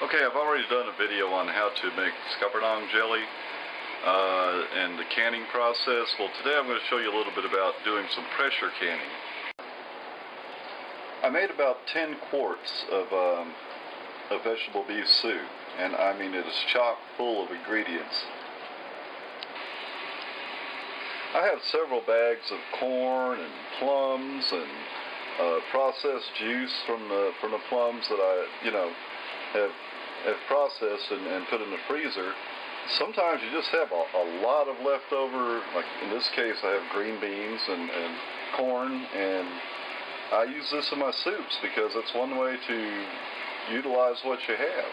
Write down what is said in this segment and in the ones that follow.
Okay, I've already done a video on how to make scuppernong jelly and the canning process. Well, today I'm going to show you a little bit about doing some pressure canning. I made about 10 quarts of vegetable beef soup, and I mean it is chock full of ingredients. I have several bags of corn and plums and processed juice from the plums that I, have processed and put in the freezer. Sometimes you just have a lot of leftover, like in this case I have green beans and corn, and I use this in my soups because it's one way to utilize what you have.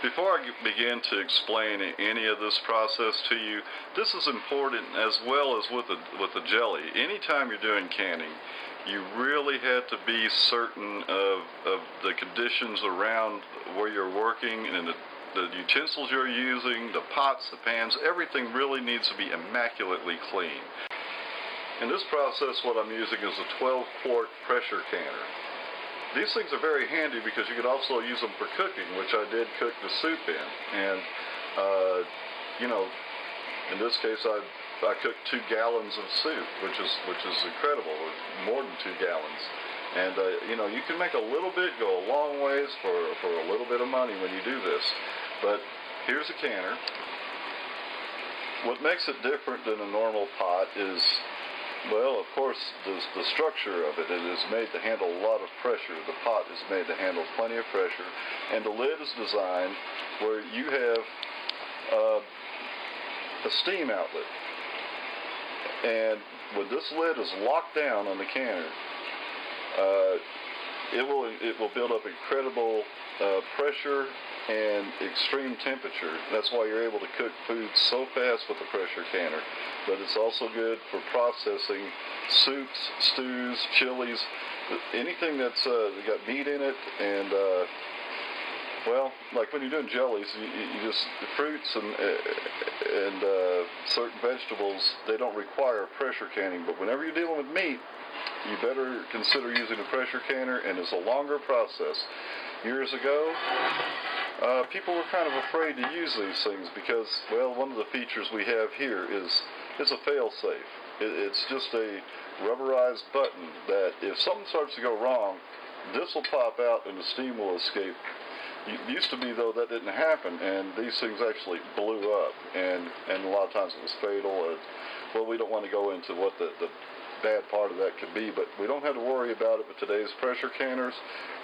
Before I begin to explain any of this process to you, this is important as well as with the jelly. Anytime you're doing canning, you really have to be certain of the conditions around where you're working and the utensils you're using, the pots, the pans, everything really needs to be immaculately clean. In this process, what I'm using is a 12-quart pressure canner. These things are very handy because you can also use them for cooking, which I did cook the soup in. And, in this case, I cooked 2 gallons of soup, which is incredible, or more than 2 gallons. And, you can make a little bit go a long ways for a little bit of money when you do this. But here's a canner. What makes it different than a normal pot is, well, of course, the structure of it. It is made to handle a lot of pressure. The pot is made to handle plenty of pressure. And the lid is designed where you have a steam outlet. And when this lid is locked down on the canner, it will build up incredible pressure and extreme temperature. That's why you're able to cook food so fast with the pressure canner. But it's also good for processing soups, stews, chilies, anything that's got meat in it. And well, like when you're doing jellies, you just fruits and certain vegetables, they don't require pressure canning. But whenever you're dealing with meat, you better consider using a pressure canner, and it's a longer process. Years ago, people were kind of afraid to use these things because, well, one of the features we have here is a fail-safe. It's just a rubberized button that if something starts to go wrong, this will pop out and the steam will escape. It used to be, though, that didn't happen, and these things actually blew up, and a lot of times it was fatal. Well, we don't want to go into what the bad part of that could be, but we don't have to worry about it with today's pressure canners.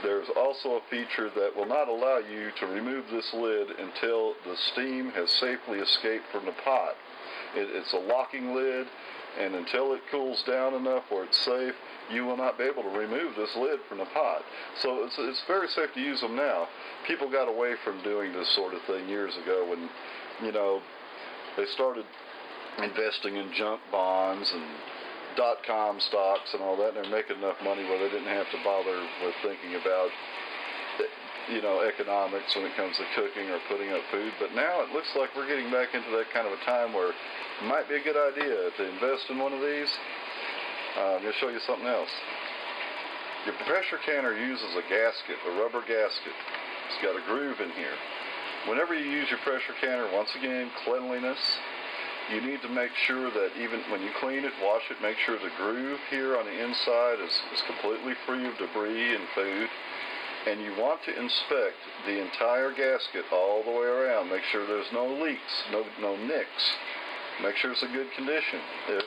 There's also a feature that will not allow you to remove this lid until the steam has safely escaped from the pot. It's a locking lid, and until it cools down enough where it's safe, you will not be able to remove this lid from the pot. So it's very safe to use them now. People got away from doing this sort of thing years ago when, they started investing in junk bonds and .com stocks and all that, and they're making enough money where they didn't have to bother with thinking about, economics when it comes to cooking or putting up food. But now it looks like we're getting back into that kind of a time where it might be a good idea to invest in one of these. I'm going to show you something else. Your pressure canner uses a gasket, a rubber gasket. It's got a groove in here. Whenever you use your pressure canner, once again, cleanliness. You need to make sure that even when you clean it, wash it, make sure the groove here on the inside is completely free of debris and food. And you want to inspect the entire gasket all the way around. Make sure there's no leaks, no nicks. Make sure it's in good condition. If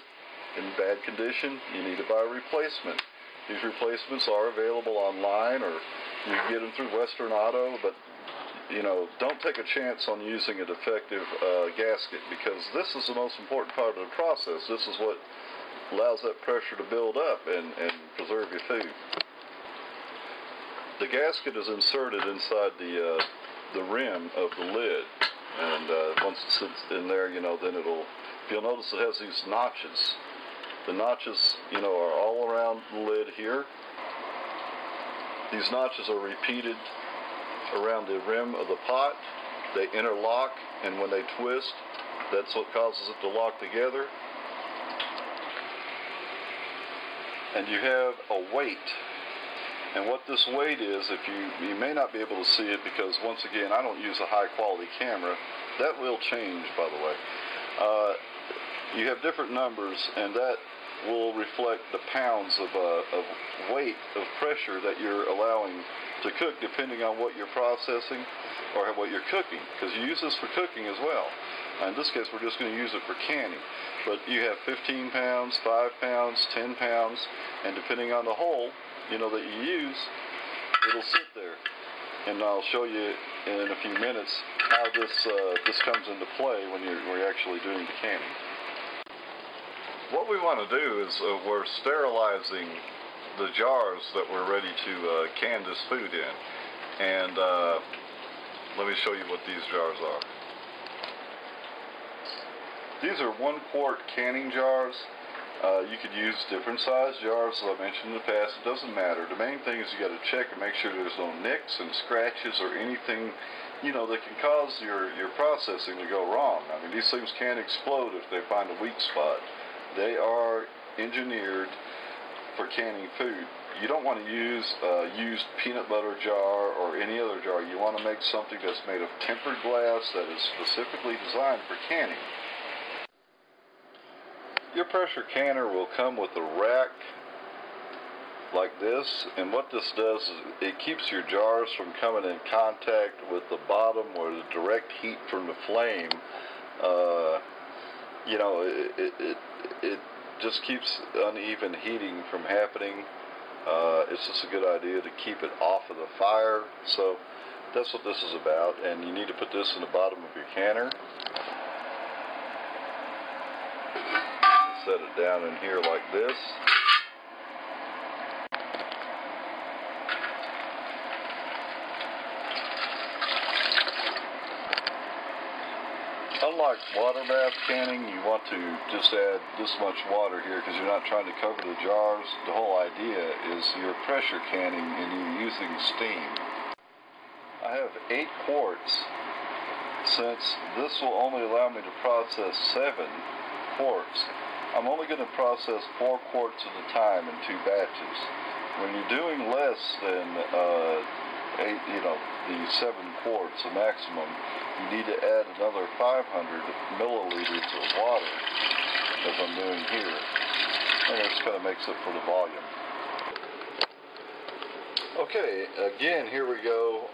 in bad condition, you need to buy a replacement. These replacements are available online, or you can get them through Western Auto, but don't take a chance on using a defective gasket, because this is the most important part of the process. This is what allows that pressure to build up and preserve your food. The gasket is inserted inside the rim of the lid, and once it sits in there, then you'll notice it has these notches. The notches, are all around the lid here. These notches are repeated around the rim of the pot. They interlock, and when they twist, that's what causes it to lock together. And you have a weight And what this weight is, if you may not be able to see it because, once again, I don't use a high-quality camera. That will change, by the way. You have different numbers, and that will reflect the pounds of weight of pressure that you're allowing to cook, depending on what you're processing or what you're cooking, because you use this for cooking as well. In this case, we're just going to use it for canning. But you have 15 pounds, 5 pounds, 10 pounds, and depending on the hole, that you use, it'll sit there. And I'll show you in a few minutes how this comes into play when you're actually doing the canning. What we want to do is we're sterilizing the jars that we're ready to can this food in. And let me show you what these jars are. These are 1 quart canning jars. You could use different size jars, as I mentioned in the past. It doesn't matter. The main thing is you got to check and make sure there's no nicks and scratches or anything, that can cause your processing to go wrong. I mean, these things can explode if they find a weak spot. They are engineered for canning food. You don't want to use a used peanut butter jar or any other jar. You want to make something that's made of tempered glass that is specifically designed for canning. Your pressure canner will come with a rack like this, and what this does is it keeps your jars from coming in contact with the bottom or the direct heat from the flame. It just keeps uneven heating from happening. It's just a good idea to keep it off of the fire. So that's what this is about, and you need to put this in the bottom of your canner. Set it down in here like this. Unlike water bath canning, you want to just add this much water here because you're not trying to cover the jars. The whole idea is you're pressure canning and you're using steam. I have 8 quarts. Since this will only allow me to process 7 quarts, I'm only going to process 4 quarts at a time in 2 batches. When you're doing less than the 7 quarts, the maximum, you need to add another 500 milliliters of water, as I'm doing here, and it just kind of makes up for the volume. Okay, again, here we go.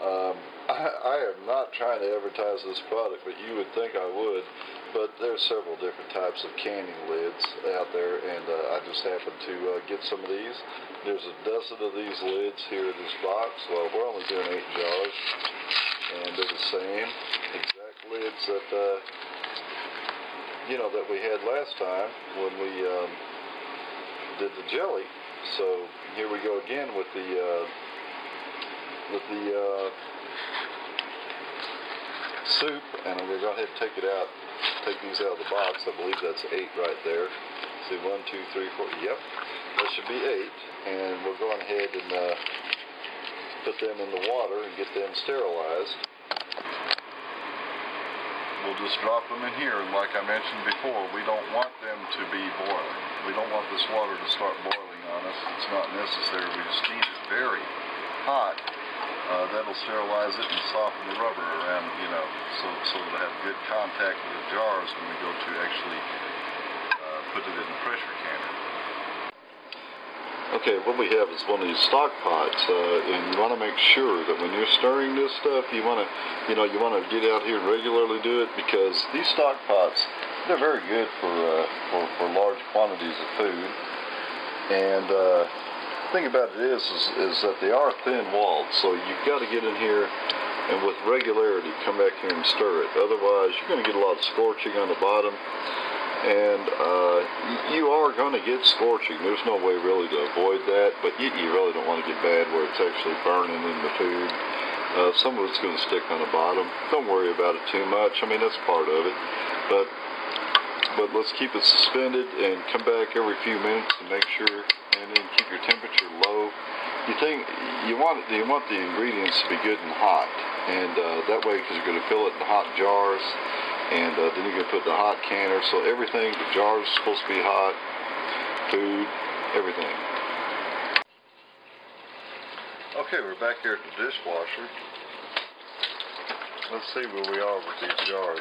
I am not trying to advertise this product, but you would think I would. But there's several different types of canning lids out there, and I just happened to get some of these. There's a dozen of these lids here in this box. Well, we're only doing 8 jars, and they're the same exact lids that that we had last time when we did the jelly. So here we go again with the soup, and I'm going to go ahead and take it out. Take these out of the box. I believe that's 8 right there. See, 1, 2, 3, 4. Yep, that should be 8. And we're going ahead and put them in the water and get them sterilized. We'll just drop them in here, and like I mentioned before, we don't want them to be boiling. We don't want this water to start boiling on us. It's not necessary. We just need it very hot. That'll sterilize it and soften the rubber around, so it'll have good contact with the jars when we go to actually put it in the pressure canner. Okay, what we have is one of these stock pots, and you want to make sure that when you're stirring this stuff, you want to get out here and regularly do it, because these stock pots, they're very good for large quantities of food. And the thing about it is that they are thin-walled, so you've got to get in here and with regularity come back here and stir it. Otherwise, you're going to get a lot of scorching on the bottom, and you are going to get scorching. There's no way really to avoid that, but you really don't want to get bad where it's actually burning in the food. Some of it's going to stick on the bottom. Don't worry about it too much. I mean, that's part of it. But let's keep it suspended and come back every few minutes to make sure, and then keep your temperature low. You want the ingredients to be good and hot, and that way, because you're going to fill it in hot jars, and then you're going to put the hot canner. So everything, the jars are supposed to be hot, food, everything. Okay, we're back here at the dishwasher. Let's see where we are with these jars.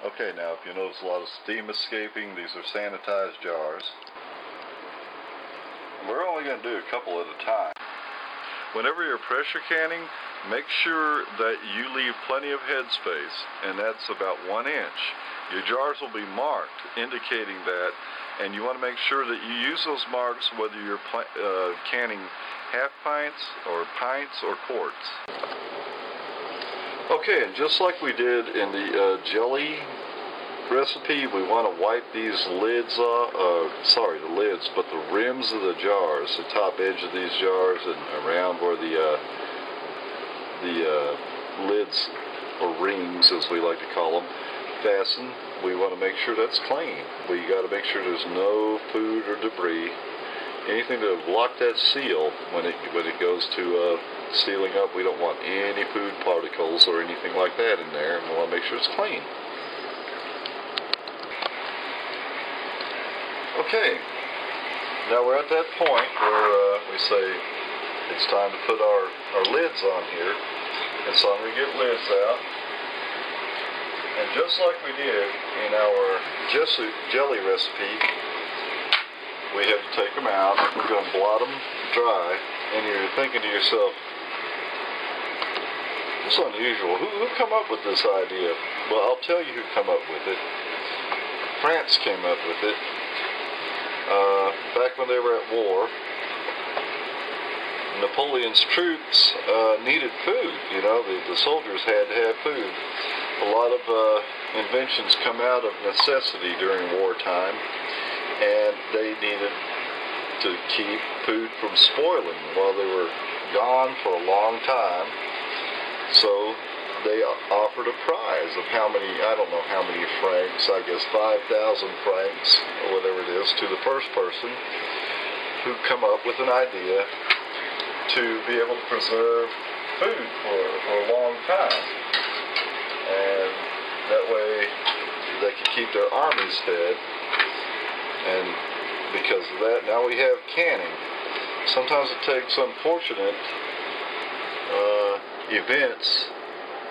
Okay, now if you notice a lot of steam escaping, these are sanitized jars. We're only going to do a couple at a time. Whenever you're pressure canning, make sure that you leave plenty of headspace, and that's about 1 inch. Your jars will be marked, indicating that, and you want to make sure that you use those marks whether you're canning half pints or quarts. Okay, and just like we did in the jelly recipe, we want to wipe these lids off, the lids, but the rims of the jars, the top edge of these jars and around where the lids, or rings as we like to call them, fasten. We want to make sure that's clean. We got to make sure there's no food or debris, anything to block that seal when it goes to sealing up. We don't want any food particles or anything like that in there, and we want to make sure it's clean. Okay, now we're at that point where we say it's time to put our lids on here, and so I'm going to get lids out. And just like we did in our jelly recipe, we have to take them out. We're going to blot them dry, and you're thinking to yourself, it's unusual. Who come up with this idea? Well, I'll tell you who come up with it. France came up with it. Back when they were at war, Napoleon's troops needed food. You know, the soldiers had to have food. A lot of inventions come out of necessity during wartime, and they needed to keep food from spoiling while they were gone for a long time. So they offered a prize of how many, I don't know how many francs, I guess 5,000 francs or whatever it is, to the first person who come up with an idea to be able to preserve food for a long time. And that way they can keep their armies fed. And because of that, now we have canning. Sometimes it takes unfortunate events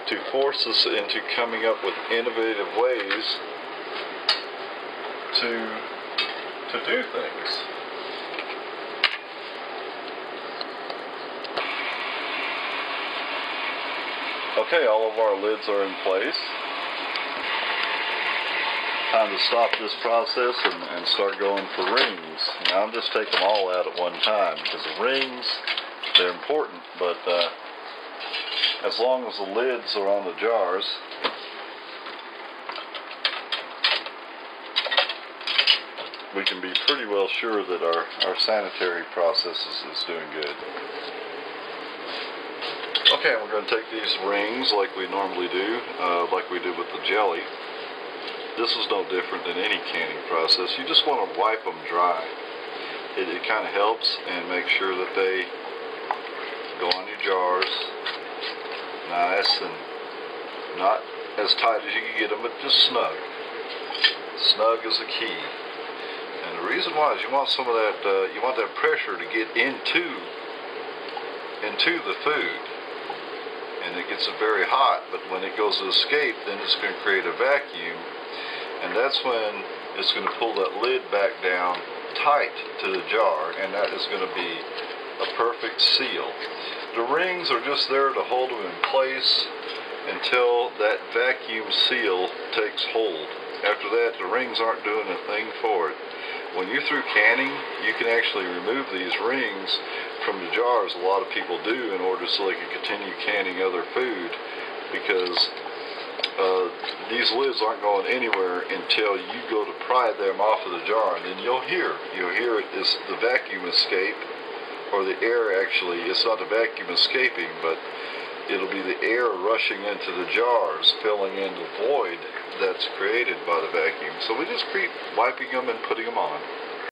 to force us into coming up with innovative ways to do things. Okay, all of our lids are in place. Time to stop this process and start going for rings. Now I'm just taking them all out at one time because the rings, they're important, but as long as the lids are on the jars, we can be pretty well sure that our sanitary process is doing good. Okay, we're going to take these rings like we normally do, like we did with the jelly. This is no different than any canning process. You just want to wipe them dry. It kind of helps, and make sure that they go on your jars nice and not as tight as you can get them, but just snug. Snug is the key. And the reason why is you want some of that, you want that pressure to get into the food. And it gets very hot, but when it goes to escape, then it's going to create a vacuum, and that's when it's going to pull that lid back down tight to the jar, and that is going to be a perfect seal. The rings are just there to hold them in place until that vacuum seal takes hold. After that, the rings aren't doing a thing for it. When you're through canning, you can actually remove these rings from the jars. A lot of people do in order so they can continue canning other food, because these lids aren't going anywhere until you go to pry them off of the jar, and then you'll hear it is the vacuum escape, or the air. Actually, it's not the vacuum escaping, but it'll be the air rushing into the jars, filling in the void that's created by the vacuum. So we just keep wiping them and putting them on.